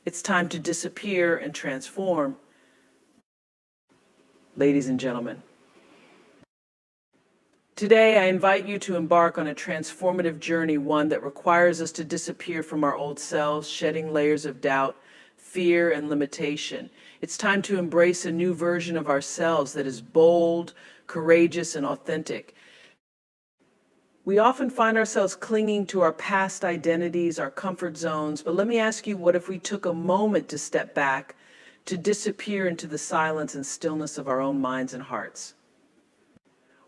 It's time to disappear and transform. Ladies and gentlemen, today I invite you to embark on a transformative journey, one that requires us to disappear from our old selves, shedding layers of doubt, fear, and limitation. It's time to embrace a new version of ourselves that is bold, courageous, and authentic. We often find ourselves clinging to our past identities, our comfort zones, but let me ask you, what if we took a moment to step back, to disappear into the silence and stillness of our own minds and hearts?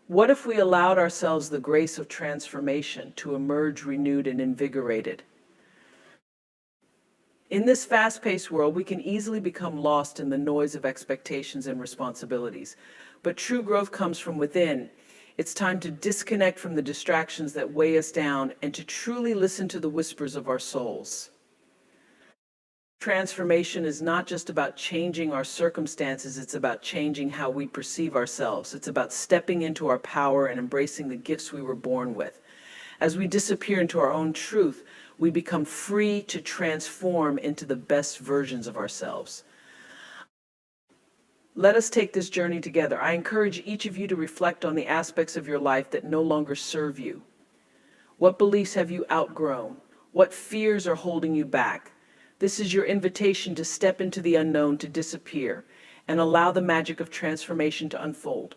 What if we allowed ourselves the grace of transformation to emerge renewed and invigorated? In this fast-paced world, we can easily become lost in the noise of expectations and responsibilities. But true growth comes from within. It's time to disconnect from the distractions that weigh us down and to truly listen to the whispers of our souls. Transformation is not just about changing our circumstances, it's about changing how we perceive ourselves. It's about stepping into our power and embracing the gifts we were born with. As we disappear into our own truth, we become free to transform into the best versions of ourselves. Let us take this journey together. I encourage each of you to reflect on the aspects of your life that no longer serve you. What beliefs have you outgrown? What fears are holding you back? This is your invitation to step into the unknown, to disappear, and allow the magic of transformation to unfold.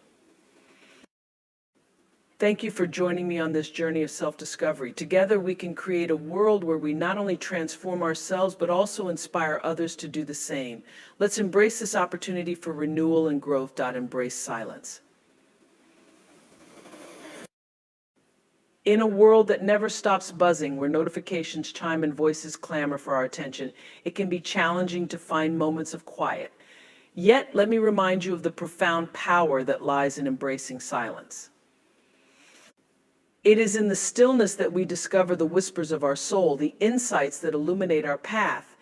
Thank you for joining me on this journey of self-discovery. Together, we can create a world where we not only transform ourselves, but also inspire others to do the same. Let's embrace this opportunity for renewal and growth. Embrace silence. In a world that never stops buzzing, where notifications chime and voices clamor for our attention, it can be challenging to find moments of quiet. Yet, let me remind you of the profound power that lies in embracing silence. It is in the stillness that we discover the whispers of our soul, the insights that illuminate our path,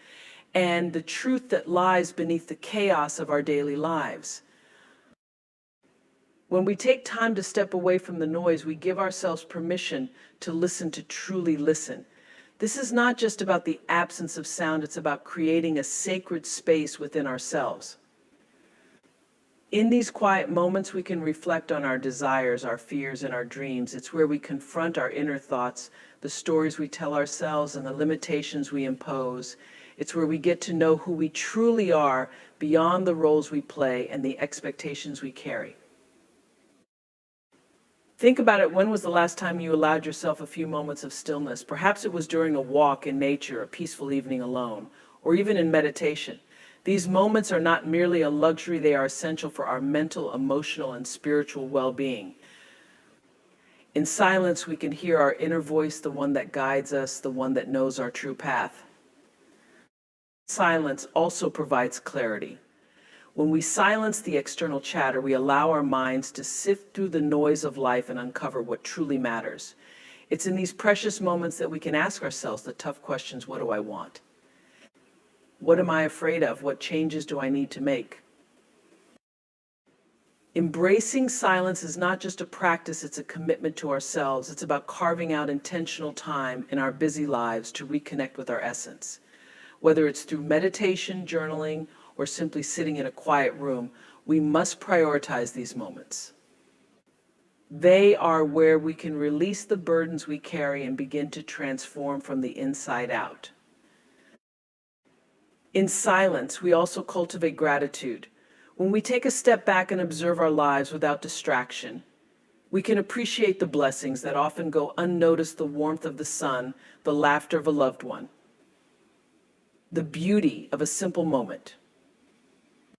and the truth that lies beneath the chaos of our daily lives. When we take time to step away from the noise, we give ourselves permission to listen, to truly listen. This is not just about the absence of sound, it's about creating a sacred space within ourselves. In these quiet moments, we can reflect on our desires, our fears, and our dreams. It's where we confront our inner thoughts, the stories we tell ourselves, and the limitations we impose. It's where we get to know who we truly are beyond the roles we play and the expectations we carry. Think about it. When was the last time you allowed yourself a few moments of stillness? Perhaps it was during a walk in nature, a peaceful evening alone, or even in meditation. These moments are not merely a luxury, they are essential for our mental, emotional, and spiritual well-being. In silence, we can hear our inner voice, the one that guides us, the one that knows our true path. Silence also provides clarity. When we silence the external chatter, we allow our minds to sift through the noise of life and uncover what truly matters. It's in these precious moments that we can ask ourselves the tough questions: what do I want? What am I afraid of? What changes do I need to make? Embracing silence is not just a practice, it's a commitment to ourselves. It's about carving out intentional time in our busy lives to reconnect with our essence. Whether it's through meditation, journaling, or simply sitting in a quiet room, we must prioritize these moments. They are where we can release the burdens we carry and begin to transform from the inside out. In silence, we also cultivate gratitude. When we take a step back and observe our lives without distraction, we can appreciate the blessings that often go unnoticed: the warmth of the sun, the laughter of a loved one, the beauty of a simple moment.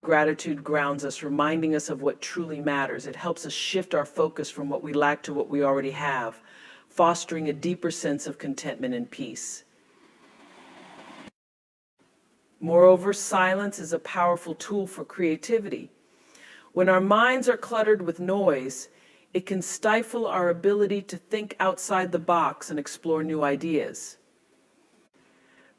Gratitude grounds us, reminding us of what truly matters. It helps us shift our focus from what we lack to what we already have, fostering a deeper sense of contentment and peace. Moreover, silence is a powerful tool for creativity. When our minds are cluttered with noise, it can stifle our ability to think outside the box and explore new ideas.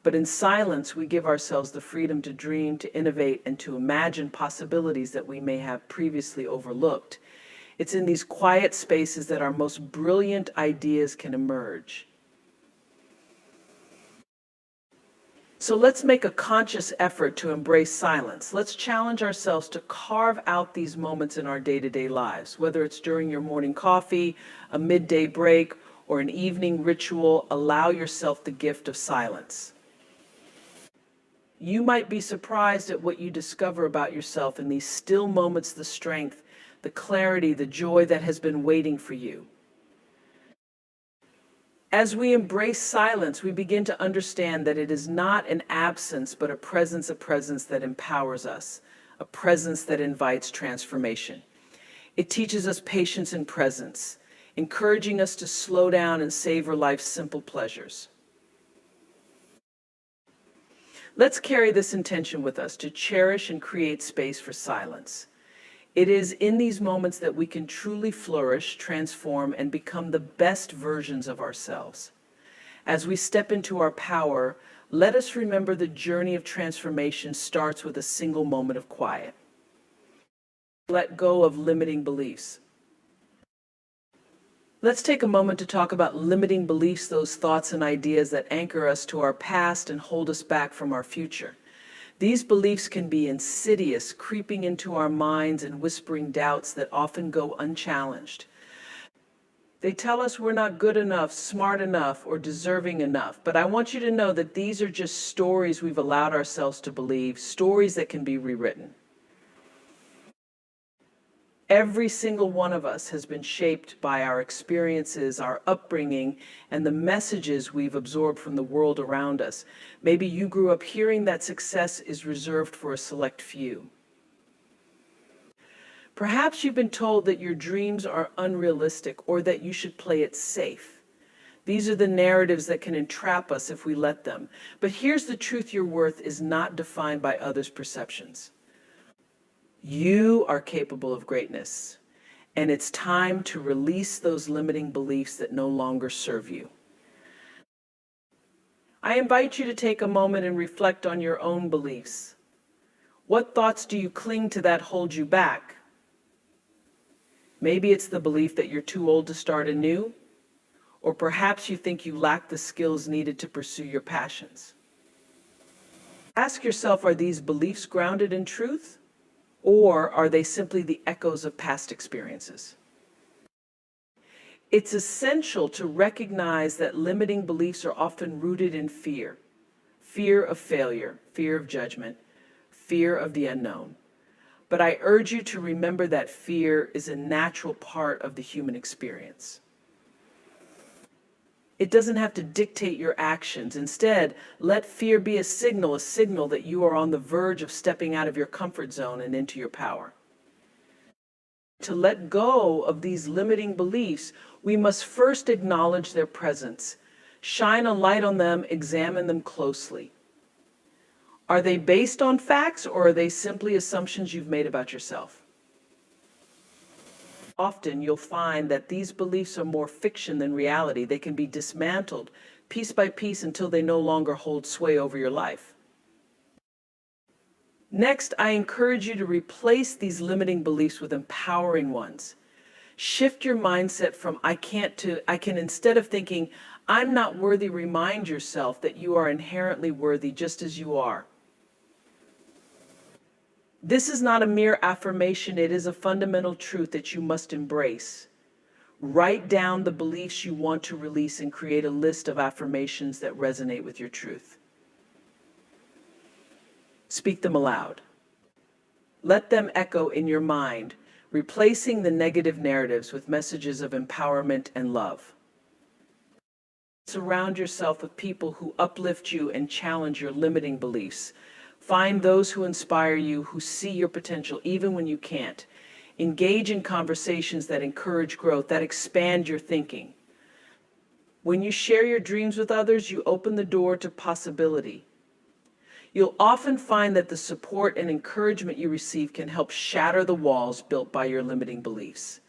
But in silence, we give ourselves the freedom to dream, to innovate, and to imagine possibilities that we may have previously overlooked. It's in these quiet spaces that our most brilliant ideas can emerge. So let's make a conscious effort to embrace silence. Let's challenge ourselves to carve out these moments in our day-to-day lives, whether it's during your morning coffee, a midday break, or an evening ritual. Allow yourself the gift of silence. You might be surprised at what you discover about yourself in these still moments, the strength, the clarity, the joy that has been waiting for you. As we embrace silence, we begin to understand that it is not an absence, but a presence that empowers us, a presence that invites transformation. It teaches us patience and presence, encouraging us to slow down and savor life's simple pleasures. Let's carry this intention with us to cherish and create space for silence. It is in these moments that we can truly flourish, transform, and become the best versions of ourselves. As we step into our power, let us remember the journey of transformation starts with a single moment of quiet. Let go of limiting beliefs. Let's take a moment to talk about limiting beliefs, those thoughts and ideas that anchor us to our past and hold us back from our future. These beliefs can be insidious, creeping into our minds and whispering doubts that often go unchallenged. They tell us we're not good enough, smart enough, or deserving enough. But I want you to know that these are just stories we've allowed ourselves to believe, stories that can be rewritten. Every single one of us has been shaped by our experiences, our upbringing, and the messages we've absorbed from the world around us. Maybe you grew up hearing that success is reserved for a select few. Perhaps you've been told that your dreams are unrealistic or that you should play it safe. These are the narratives that can entrap us if we let them. But here's the truth: your worth is not defined by others' perceptions. You are capable of greatness, and it's time to release those limiting beliefs that no longer serve you. I invite you to take a moment and reflect on your own beliefs. What thoughts do you cling to that hold you back? Maybe it's the belief that you're too old to start anew, or perhaps you think you lack the skills needed to pursue your passions. Ask yourself, are these beliefs grounded in truth? Or are they simply the echoes of past experiences? It's essential to recognize that limiting beliefs are often rooted in fear. Fear of failure, fear of judgment, fear of the unknown. But I urge you to remember that fear is a natural part of the human experience. It doesn't have to dictate your actions. Instead, let fear be a signal that you are on the verge of stepping out of your comfort zone and into your power. To let go of these limiting beliefs, we must first acknowledge their presence, shine a light on them, examine them closely. Are they based on facts, or are they simply assumptions you've made about yourself? Often you'll find that these beliefs are more fiction than reality. They can be dismantled piece by piece until they no longer hold sway over your life. Next, I encourage you to replace these limiting beliefs with empowering ones. Shift your mindset from I can't to I can. Instead of thinking I'm not worthy, remind yourself that you are inherently worthy just as you are. This is not a mere affirmation, it is a fundamental truth that you must embrace. Write down the beliefs you want to release and create a list of affirmations that resonate with your truth. Speak them aloud. Let them echo in your mind, replacing the negative narratives with messages of empowerment and love. Surround yourself with people who uplift you and challenge your limiting beliefs. Find those who inspire you, who see your potential even when you can't. Engage in conversations that encourage growth, that expand your thinking. When you share your dreams with others, you open the door to possibility. You'll often find that the support and encouragement you receive can help shatter the walls built by your limiting beliefs.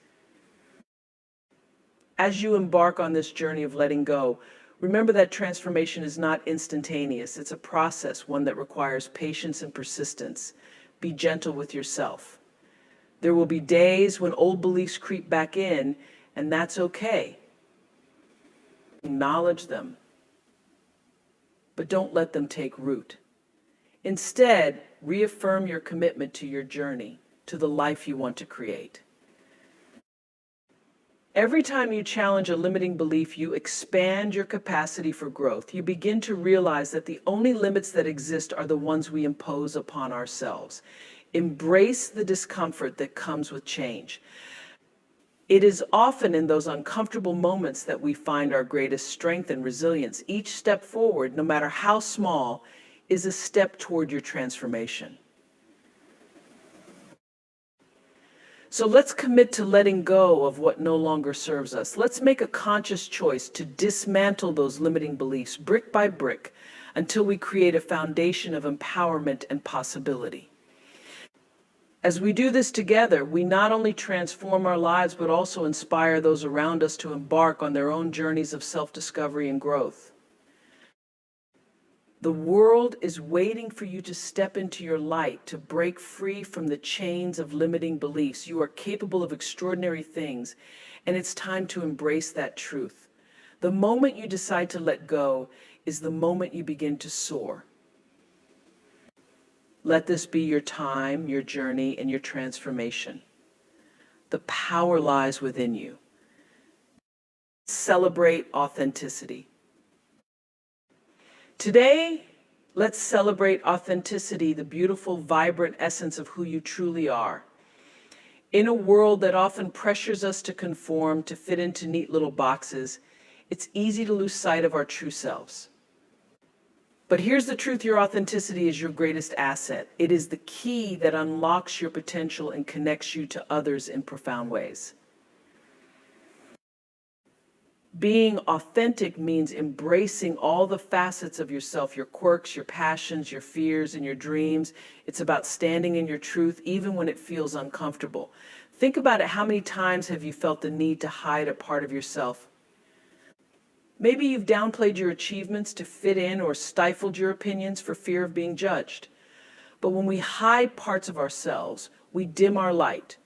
As you embark on this journey of letting go, remember that transformation is not instantaneous. It's a process, one that requires patience and persistence. Be gentle with yourself. There will be days when old beliefs creep back in, and that's okay. Acknowledge them. but don't let them take root. Instead, reaffirm your commitment to your journey, to the life you want to create. Every time you challenge a limiting belief, you expand your capacity for growth. You begin to realize that the only limits that exist are the ones we impose upon ourselves. Embrace the discomfort that comes with change. It is often in those uncomfortable moments that we find our greatest strength and resilience. Each step forward, no matter how small, is a step toward your transformation. So let's commit to letting go of what no longer serves us. Let's make a conscious choice to dismantle those limiting beliefs brick by brick until we create a foundation of empowerment and possibility. As we do this together, we not only transform our lives, but also inspire those around us to embark on their own journeys of self-discovery and growth. The world is waiting for you to step into your light, to break free from the chains of limiting beliefs. You are capable of extraordinary things, and it's time to embrace that truth. The moment you decide to let go is the moment you begin to soar. Let this be your time, your journey, and your transformation. The power lies within you. Celebrate authenticity. Today, let's celebrate authenticity, the beautiful, vibrant essence of who you truly are. In a world that often pressures us to conform, to fit into neat little boxes, it's easy to lose sight of our true selves. But here's the truth: your authenticity is your greatest asset. It is the key that unlocks your potential and connects you to others in profound ways. Being authentic means embracing all the facets of yourself, your quirks, your passions, your fears, and your dreams. It's about standing in your truth, even when it feels uncomfortable. Think about it. How many times have you felt the need to hide a part of yourself? Maybe you've downplayed your achievements to fit in or stifled your opinions for fear of being judged. But when we hide parts of ourselves, we dim our light.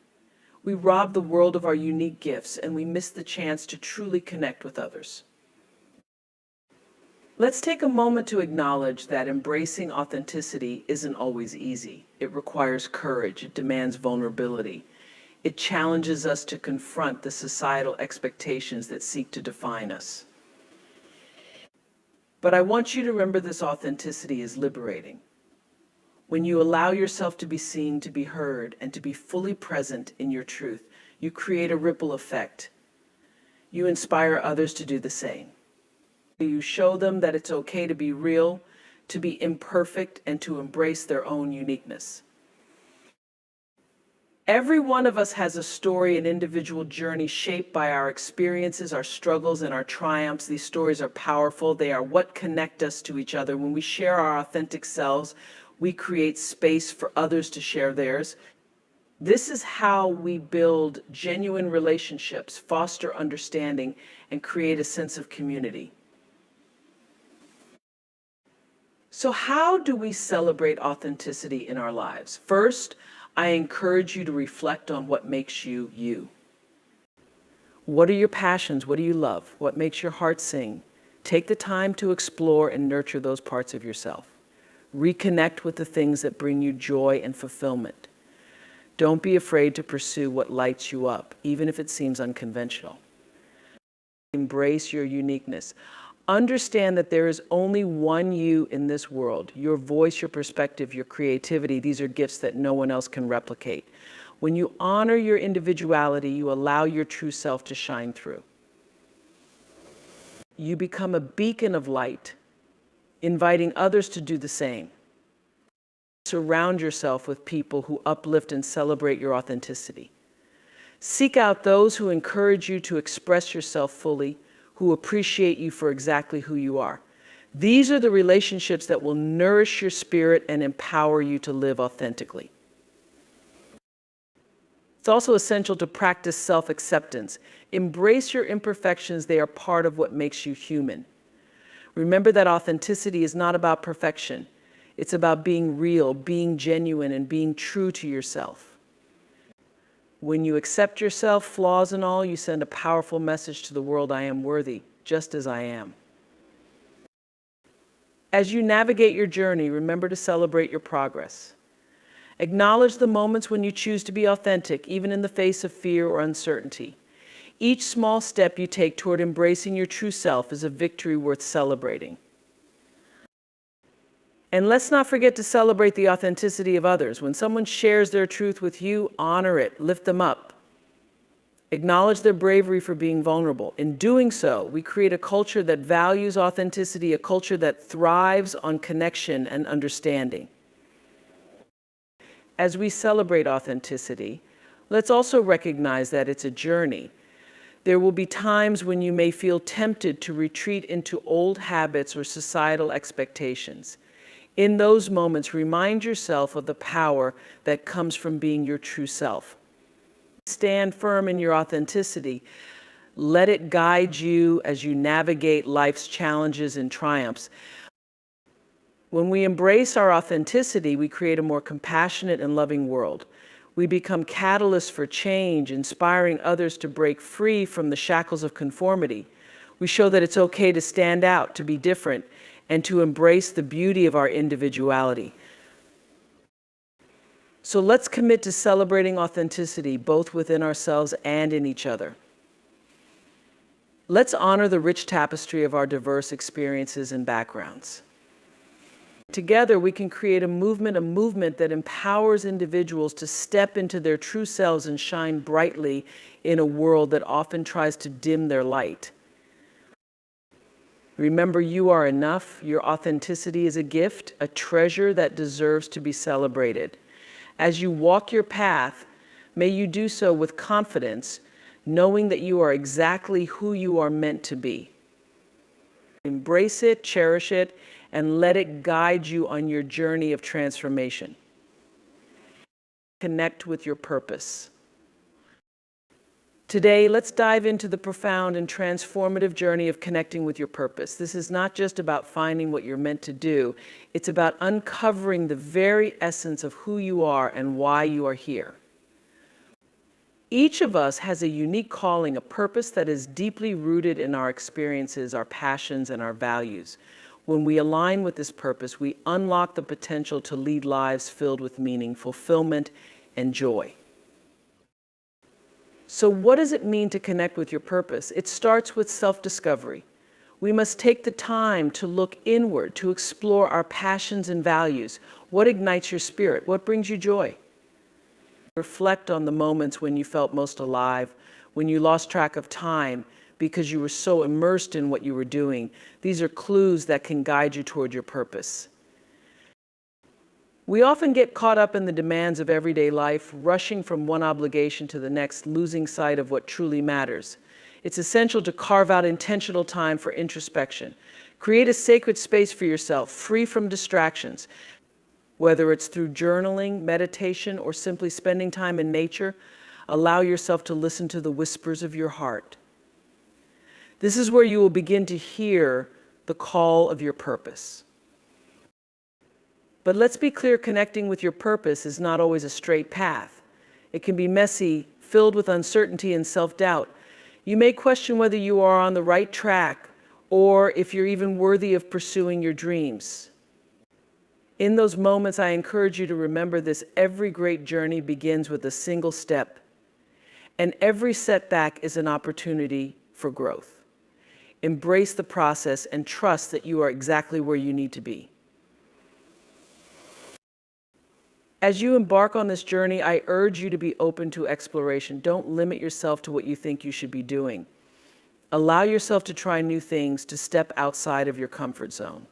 We rob the world of our unique gifts, and we miss the chance to truly connect with others. Let's take a moment to acknowledge that embracing authenticity isn't always easy. It requires courage. It demands vulnerability. It challenges us to confront the societal expectations that seek to define us. But I want you to remember, this authenticity is liberating. When you allow yourself to be seen, to be heard, and to be fully present in your truth, you create a ripple effect. You inspire others to do the same. You show them that it's okay to be real, to be imperfect, and to embrace their own uniqueness. Every one of us has a story, an individual journey shaped by our experiences, our struggles, and our triumphs. These stories are powerful. They are what connect us to each other. When we share our authentic selves, we create space for others to share theirs. This is how we build genuine relationships, foster understanding, and create a sense of community. So how do we celebrate authenticity in our lives? First, I encourage you to reflect on what makes you you. What are your passions? What do you love? What makes your heart sing? Take the time to explore and nurture those parts of yourself. Reconnect with the things that bring you joy and fulfillment. Don't be afraid to pursue what lights you up, even if it seems unconventional. Embrace your uniqueness. Understand that there is only one you in this world. Your voice, your perspective, your creativity, these are gifts that no one else can replicate. When you honor your individuality, you allow your true self to shine through. You become a beacon of light, inviting others to do the same. Surround yourself with people who uplift and celebrate your authenticity. Seek out those who encourage you to express yourself fully, who appreciate you for exactly who you are. These are the relationships that will nourish your spirit and empower you to live authentically. It's also essential to practice self-acceptance. Embrace your imperfections. They are part of what makes you human. Remember that authenticity is not about perfection. It's about being real, being genuine, and being true to yourself. When you accept yourself, flaws and all, you send a powerful message to the world: I am worthy, just as I am. As you navigate your journey, remember to celebrate your progress. Acknowledge the moments when you choose to be authentic, even in the face of fear or uncertainty. Each small step you take toward embracing your true self is a victory worth celebrating. And let's not forget to celebrate the authenticity of others. When someone shares their truth with you, honor it, lift them up. Acknowledge their bravery for being vulnerable. In doing so, we create a culture that values authenticity, a culture that thrives on connection and understanding. As we celebrate authenticity, let's also recognize that it's a journey. There will be times when you may feel tempted to retreat into old habits or societal expectations. In those moments, remind yourself of the power that comes from being your true self. Stand firm in your authenticity. Let it guide you as you navigate life's challenges and triumphs. When we embrace our authenticity, we create a more compassionate and loving world. We become catalysts for change, inspiring others to break free from the shackles of conformity. We show that it's okay to stand out, to be different, and to embrace the beauty of our individuality. So let's commit to celebrating authenticity, both within ourselves and in each other. Let's honor the rich tapestry of our diverse experiences and backgrounds. Together, we can create a movement that empowers individuals to step into their true selves and shine brightly in a world that often tries to dim their light. Remember, you are enough. Your authenticity is a gift, a treasure that deserves to be celebrated. As you walk your path, may you do so with confidence, knowing that you are exactly who you are meant to be. Embrace it, cherish it, and let it guide you on your journey of transformation. Connect with your purpose. Today, let's dive into the profound and transformative journey of connecting with your purpose. This is not just about finding what you're meant to do. It's about uncovering the very essence of who you are and why you are here. Each of us has a unique calling, a purpose that is deeply rooted in our experiences, our passions, and our values. When we align with this purpose, we unlock the potential to lead lives filled with meaning, fulfillment, and joy. So what does it mean to connect with your purpose? It starts with self-discovery. We must take the time to look inward, to explore our passions and values. What ignites your spirit? What brings you joy? Reflect on the moments when you felt most alive, when you lost track of time because you were so immersed in what you were doing. These are clues that can guide you toward your purpose. We often get caught up in the demands of everyday life, rushing from one obligation to the next, losing sight of what truly matters. It's essential to carve out intentional time for introspection. Create a sacred space for yourself, free from distractions. Whether it's through journaling, meditation, or simply spending time in nature, allow yourself to listen to the whispers of your heart. This is where you will begin to hear the call of your purpose. But let's be clear, connecting with your purpose is not always a straight path. It can be messy, filled with uncertainty and self-doubt. You may question whether you are on the right track or if you're even worthy of pursuing your dreams. In those moments, I encourage you to remember this: every great journey begins with a single step, and every setback is an opportunity for growth. Embrace the process and trust that you are exactly where you need to be. As you embark on this journey, I urge you to be open to exploration. Don't limit yourself to what you think you should be doing. Allow yourself to try new things, to step outside of your comfort zone.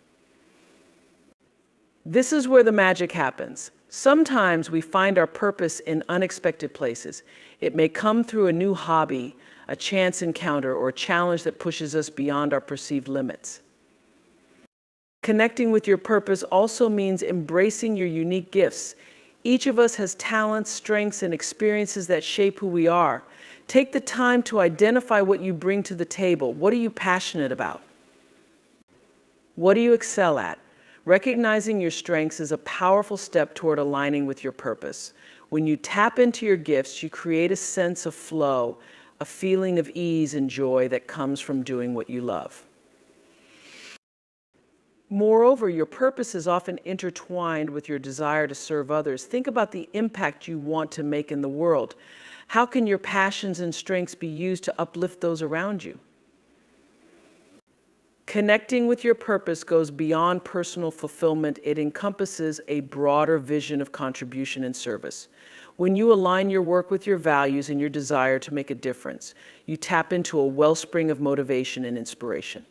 This is where the magic happens. Sometimes we find our purpose in unexpected places. It may come through a new hobby, a chance encounter, or a challenge that pushes us beyond our perceived limits. Connecting with your purpose also means embracing your unique gifts. Each of us has talents, strengths, and experiences that shape who we are. Take the time to identify what you bring to the table. What are you passionate about? What do you excel at? Recognizing your strengths is a powerful step toward aligning with your purpose. When you tap into your gifts, you create a sense of flow, a feeling of ease and joy that comes from doing what you love. Moreover, your purpose is often intertwined with your desire to serve others. Think about the impact you want to make in the world. How can your passions and strengths be used to uplift those around you? Connecting with your purpose goes beyond personal fulfillment. It encompasses a broader vision of contribution and service. When you align your work with your values and your desire to make a difference, you tap into a wellspring of motivation and inspiration.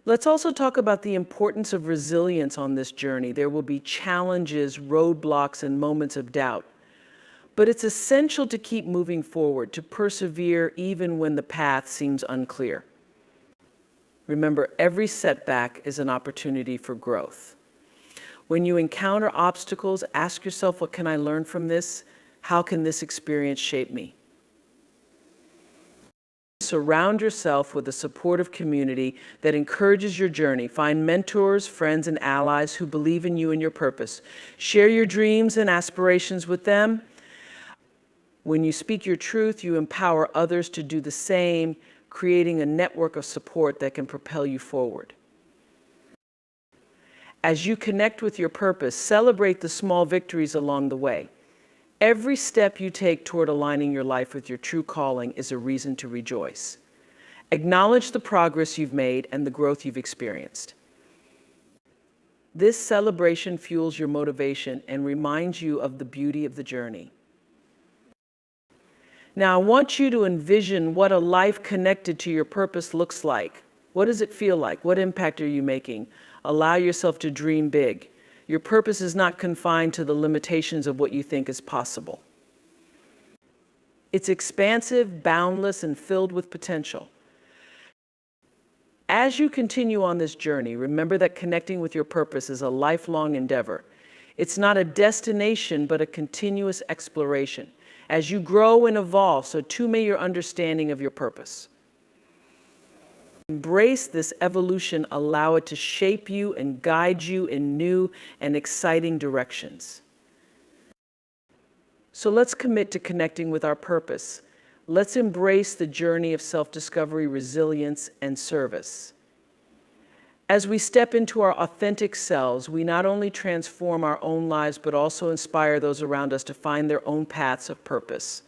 Let's also talk about the importance of resilience on this journey. There will be challenges, roadblocks, and moments of doubt. But it's essential to keep moving forward, to persevere even when the path seems unclear. Remember, every setback is an opportunity for growth. When you encounter obstacles, ask yourself, what can I learn from this? How can this experience shape me? Surround yourself with a supportive community that encourages your journey. Find mentors, friends, and allies who believe in you and your purpose. Share your dreams and aspirations with them. When you speak your truth, you empower others to do the same, creating a network of support that can propel you forward. As you connect with your purpose, celebrate the small victories along the way. Every step you take toward aligning your life with your true calling is a reason to rejoice. Acknowledge the progress you've made and the growth you've experienced. This celebration fuels your motivation and reminds you of the beauty of the journey. Now, I want you to envision what a life connected to your purpose looks like. What does it feel like? What impact are you making? Allow yourself to dream big. Your purpose is not confined to the limitations of what you think is possible. It's expansive, boundless, and filled with potential. As you continue on this journey, remember that connecting with your purpose is a lifelong endeavor. It's not a destination, but a continuous exploration. As you grow and evolve, so too may your understanding of your purpose. Embrace this evolution, allow it to shape you and guide you in new and exciting directions. So let's commit to connecting with our purpose. Let's embrace the journey of self-discovery, resilience, and service. As we step into our authentic selves, we not only transform our own lives, but also inspire those around us to find their own paths of purpose.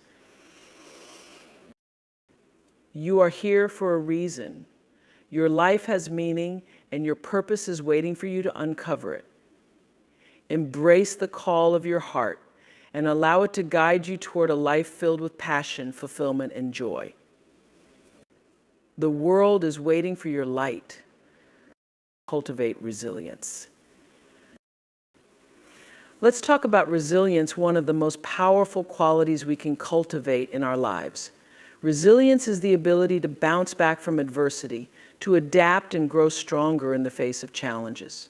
You are here for a reason. Your life has meaning, and your purpose is waiting for you to uncover it. Embrace the call of your heart and allow it to guide you toward a life filled with passion, fulfillment, and joy. The world is waiting for your light. Cultivate resilience. Let's talk about resilience, one of the most powerful qualities we can cultivate in our lives. Resilience is the ability to bounce back from adversity, to adapt and grow stronger in the face of challenges.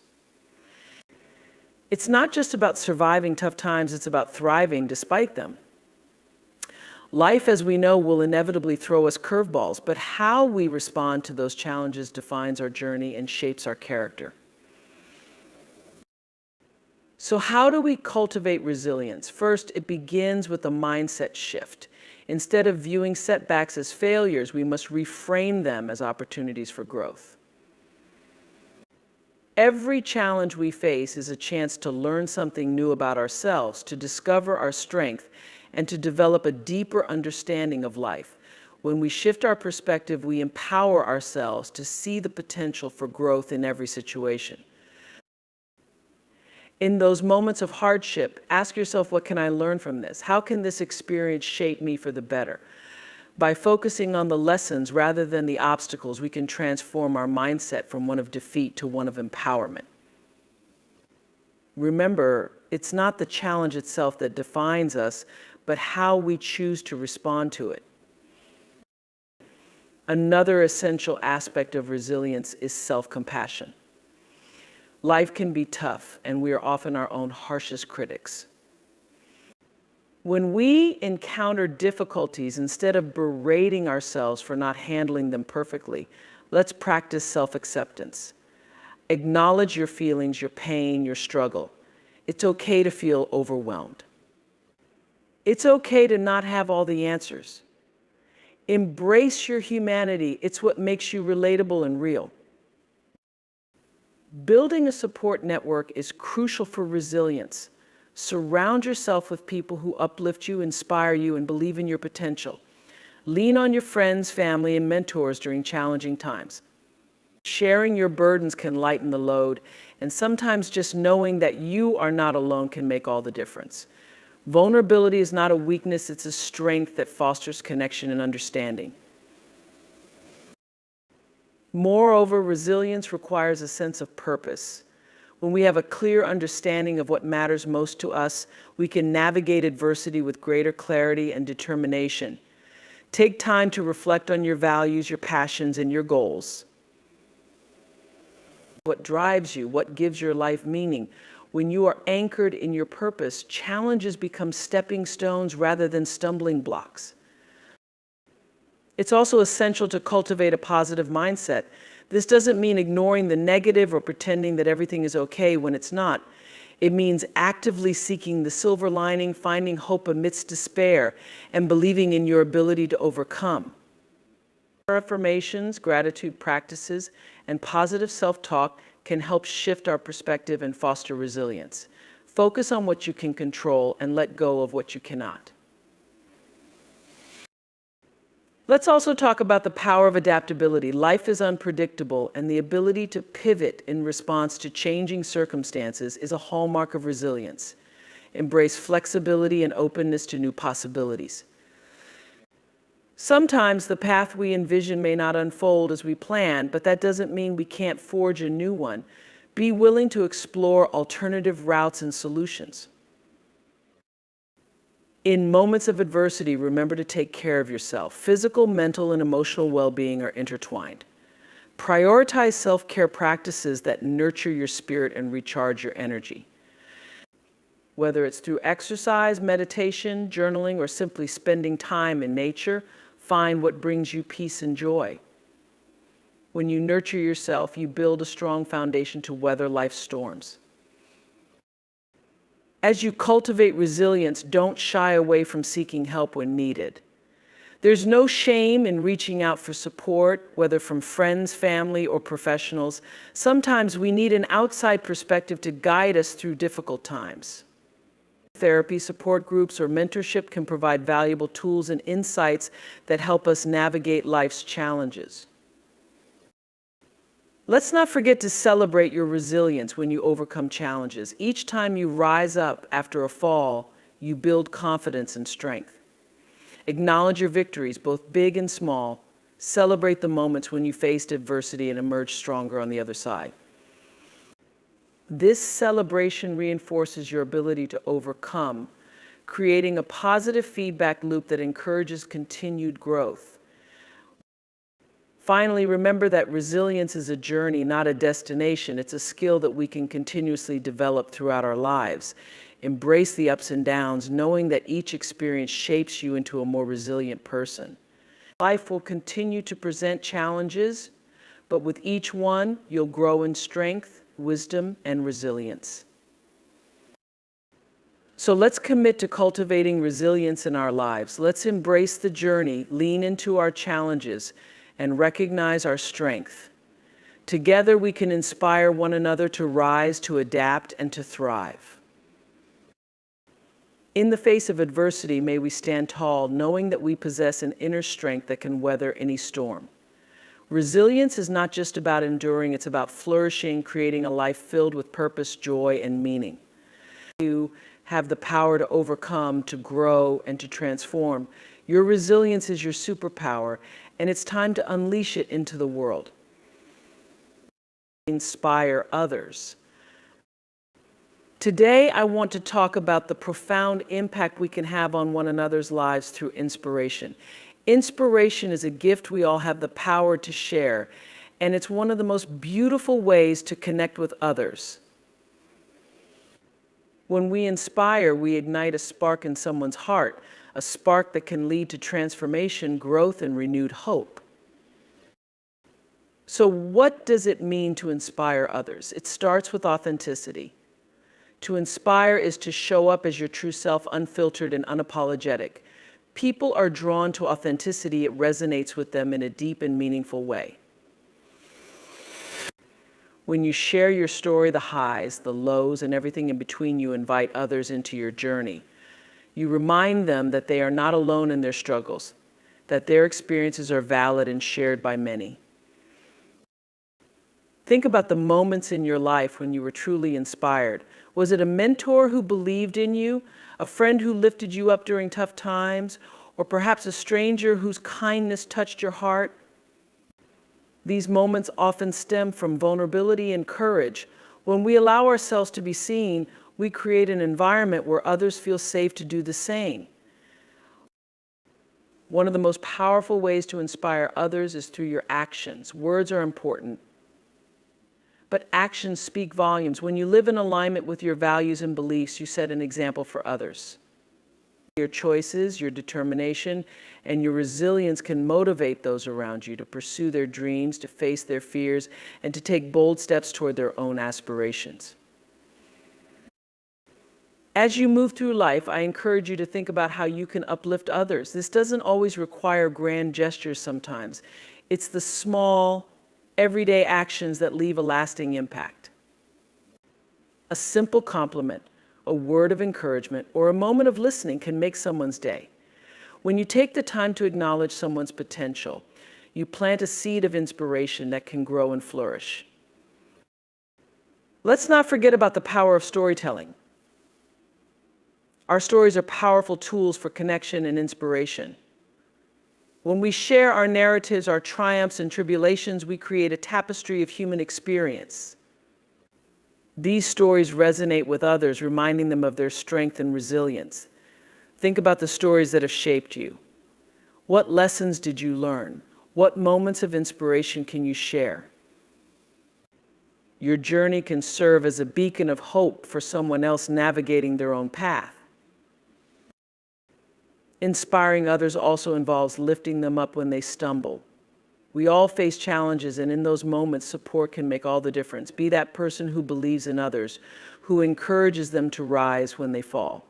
It's not just about surviving tough times, it's about thriving despite them. Life, as we know, will inevitably throw us curveballs, but how we respond to those challenges defines our journey and shapes our character. So how do we cultivate resilience? First, it begins with a mindset shift. Instead of viewing setbacks as failures, we must reframe them as opportunities for growth. Every challenge we face is a chance to learn something new about ourselves, to discover our strength, and to develop a deeper understanding of life. When we shift our perspective, we empower ourselves to see the potential for growth in every situation. In those moments of hardship, ask yourself, what can I learn from this? How can this experience shape me for the better? By focusing on the lessons rather than the obstacles, we can transform our mindset from one of defeat to one of empowerment. Remember, it's not the challenge itself that defines us, but how we choose to respond to it. Another essential aspect of resilience is self-compassion. Life can be tough, and we are often our own harshest critics. When we encounter difficulties, instead of berating ourselves for not handling them perfectly, let's practice self-acceptance. Acknowledge your feelings, your pain, your struggle. It's okay to feel overwhelmed. It's okay to not have all the answers. Embrace your humanity. It's what makes you relatable and real. Building a support network is crucial for resilience. Surround yourself with people who uplift you, inspire you, and believe in your potential. Lean on your friends, family, and mentors during challenging times. Sharing your burdens can lighten the load, and sometimes just knowing that you are not alone can make all the difference. Vulnerability is not a weakness, it's a strength that fosters connection and understanding. Moreover, resilience requires a sense of purpose. When we have a clear understanding of what matters most to us, we can navigate adversity with greater clarity and determination. Take time to reflect on your values, your passions, and your goals. What drives you? What gives your life meaning? When you are anchored in your purpose, challenges become stepping stones rather than stumbling blocks. It's also essential to cultivate a positive mindset. This doesn't mean ignoring the negative or pretending that everything is okay when it's not. It means actively seeking the silver lining, finding hope amidst despair, and believing in your ability to overcome. Affirmations, gratitude practices, and positive self-talk can help shift our perspective and foster resilience. Focus on what you can control and let go of what you cannot. Let's also talk about the power of adaptability. Life is unpredictable, and the ability to pivot in response to changing circumstances is a hallmark of resilience. Embrace flexibility and openness to new possibilities. Sometimes the path we envision may not unfold as we plan, but that doesn't mean we can't forge a new one. Be willing to explore alternative routes and solutions. In moments of adversity, remember to take care of yourself. Physical, mental, and emotional well-being are intertwined. Prioritize self-care practices that nurture your spirit and recharge your energy. Whether it's through exercise, meditation, journaling, or simply spending time in nature, find what brings you peace and joy. When you nurture yourself, you build a strong foundation to weather life's storms. As you cultivate resilience, don't shy away from seeking help when needed. There's no shame in reaching out for support, whether from friends, family, or professionals. Sometimes we need an outside perspective to guide us through difficult times. Therapy, support groups, or mentorship can provide valuable tools and insights that help us navigate life's challenges. Let's not forget to celebrate your resilience when you overcome challenges. Each time you rise up after a fall, you build confidence and strength. Acknowledge your victories, both big and small. Celebrate the moments when you faced adversity and emerged stronger on the other side. This celebration reinforces your ability to overcome, creating a positive feedback loop that encourages continued growth. Finally, remember that resilience is a journey, not a destination. It's a skill that we can continuously develop throughout our lives. Embrace the ups and downs, knowing that each experience shapes you into a more resilient person. Life will continue to present challenges, but with each one, you'll grow in strength, wisdom, and resilience. So let's commit to cultivating resilience in our lives. Let's embrace the journey, lean into our challenges, and recognize our strength. Together, we can inspire one another to rise, to adapt, and to thrive. In the face of adversity, may we stand tall, knowing that we possess an inner strength that can weather any storm. Resilience is not just about enduring, it's about flourishing, creating a life filled with purpose, joy, and meaning. You have the power to overcome, to grow, and to transform. Your resilience is your superpower, and it's time to unleash it into the world. Inspire others. Today, I want to talk about the profound impact we can have on one another's lives through inspiration. Inspiration is a gift we all have the power to share, and it's one of the most beautiful ways to connect with others. When we inspire, we ignite a spark in someone's heart, a spark that can lead to transformation, growth, and renewed hope. So what does it mean to inspire others? It starts with authenticity. To inspire is to show up as your true self, unfiltered and unapologetic. People are drawn to authenticity. It resonates with them in a deep and meaningful way. When you share your story, the highs, the lows, and everything in between, you invite others into your journey. You remind them that they are not alone in their struggles, that their experiences are valid and shared by many. Think about the moments in your life when you were truly inspired. Was it a mentor who believed in you, a friend who lifted you up during tough times, or perhaps a stranger whose kindness touched your heart? These moments often stem from vulnerability and courage. When we allow ourselves to be seen, we create an environment where others feel safe to do the same. One of the most powerful ways to inspire others is through your actions. Words are important, but actions speak volumes. When you live in alignment with your values and beliefs, you set an example for others. Your choices, your determination, and your resilience can motivate those around you to pursue their dreams, to face their fears, and to take bold steps toward their own aspirations. As you move through life, I encourage you to think about how you can uplift others. This doesn't always require grand gestures sometimes. It's the small, everyday actions that leave a lasting impact. A simple compliment, a word of encouragement, or a moment of listening can make someone's day. When you take the time to acknowledge someone's potential, you plant a seed of inspiration that can grow and flourish. Let's not forget about the power of storytelling. Our stories are powerful tools for connection and inspiration. When we share our narratives, our triumphs and tribulations, we create a tapestry of human experience. These stories resonate with others, reminding them of their strength and resilience. Think about the stories that have shaped you. What lessons did you learn? What moments of inspiration can you share? Your journey can serve as a beacon of hope for someone else navigating their own path. Inspiring others also involves lifting them up when they stumble. We all face challenges, and in those moments, support can make all the difference. Be that person who believes in others, who encourages them to rise when they fall.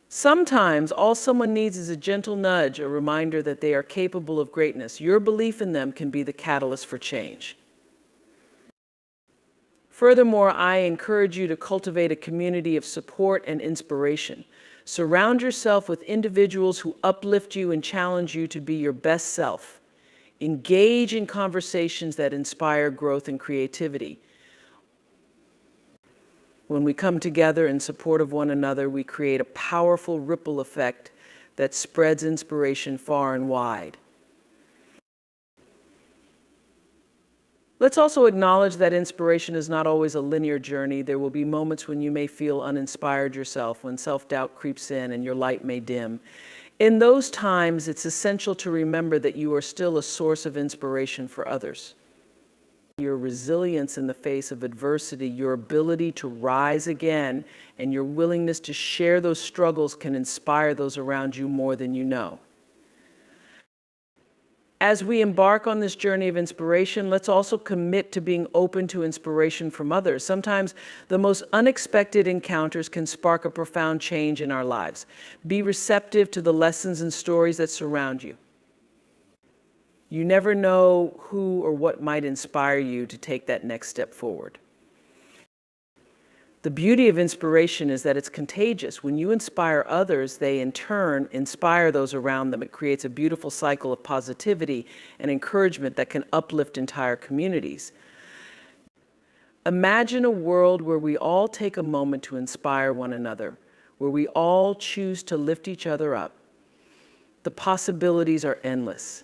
Sometimes all someone needs is a gentle nudge, a reminder that they are capable of greatness. Your belief in them can be the catalyst for change. Furthermore, I encourage you to cultivate a community of support and inspiration. Surround yourself with individuals who uplift you and challenge you to be your best self. Engage in conversations that inspire growth and creativity. When we come together in support of one another, we create a powerful ripple effect that spreads inspiration far and wide. Let's also acknowledge that inspiration is not always a linear journey. There will be moments when you may feel uninspired yourself, when self-doubt creeps in and your light may dim. In those times, it's essential to remember that you are still a source of inspiration for others. Your resilience in the face of adversity, your ability to rise again, and your willingness to share those struggles can inspire those around you more than you know. As we embark on this journey of inspiration, let's also commit to being open to inspiration from others. Sometimes the most unexpected encounters can spark a profound change in our lives. Be receptive to the lessons and stories that surround you. You never know who or what might inspire you to take that next step forward. The beauty of inspiration is that it's contagious. When you inspire others, they in turn inspire those around them. It creates a beautiful cycle of positivity and encouragement that can uplift entire communities. Imagine a world where we all take a moment to inspire one another, where we all choose to lift each other up. The possibilities are endless.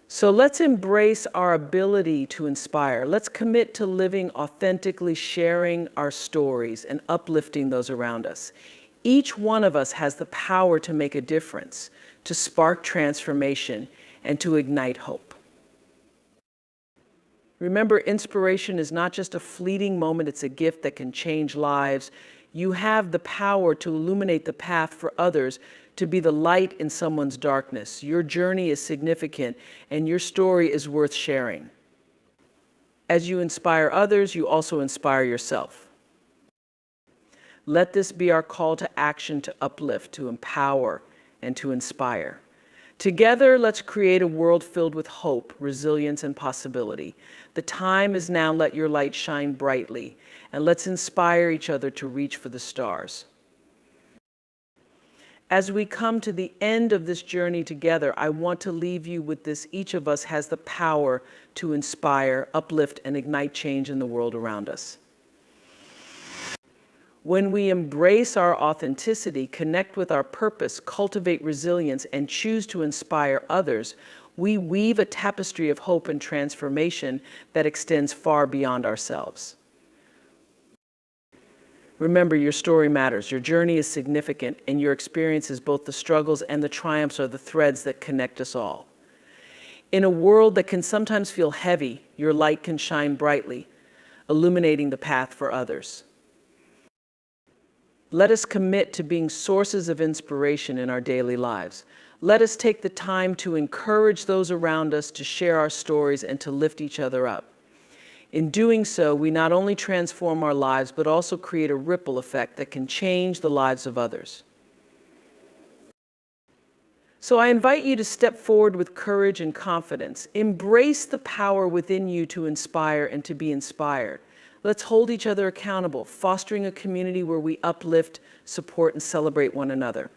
So let's embrace our ability to inspire. Let's commit to living authentically, sharing our stories and uplifting those around us. Each one of us has the power to make a difference, to spark transformation, and to ignite hope. Remember, inspiration is not just a fleeting moment, it's a gift that can change lives. You have the power to illuminate the path for others, to be the light in someone's darkness. Your journey is significant, and your story is worth sharing. As you inspire others, you also inspire yourself. Let this be our call to action, to uplift, to empower, and to inspire. Together, let's create a world filled with hope, resilience, and possibility. The time is now. Let your light shine brightly, and let's inspire each other to reach for the stars. As we come to the end of this journey together, I want to leave you with this. Each of us has the power to inspire, uplift, and ignite change in the world around us. When we embrace our authenticity, connect with our purpose, cultivate resilience, and choose to inspire others, we weave a tapestry of hope and transformation that extends far beyond ourselves. Remember, your story matters, your journey is significant, and your experiences, both the struggles and the triumphs, are the threads that connect us all. In a world that can sometimes feel heavy, your light can shine brightly, illuminating the path for others. Let us commit to being sources of inspiration in our daily lives. Let us take the time to encourage those around us, to share our stories, and to lift each other up. In doing so, we not only transform our lives, but also create a ripple effect that can change the lives of others. So I invite you to step forward with courage and confidence. Embrace the power within you to inspire and to be inspired. Let's hold each other accountable, fostering a community where we uplift, support, and celebrate one another.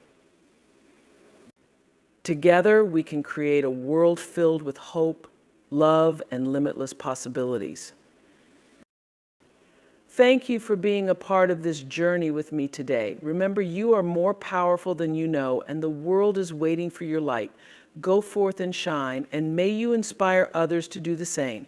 Together, we can create a world filled with hope, love, and limitless possibilities. Thank you for being a part of this journey with me today. Remember, you are more powerful than you know, and the world is waiting for your light. Go forth and shine, and may you inspire others to do the same.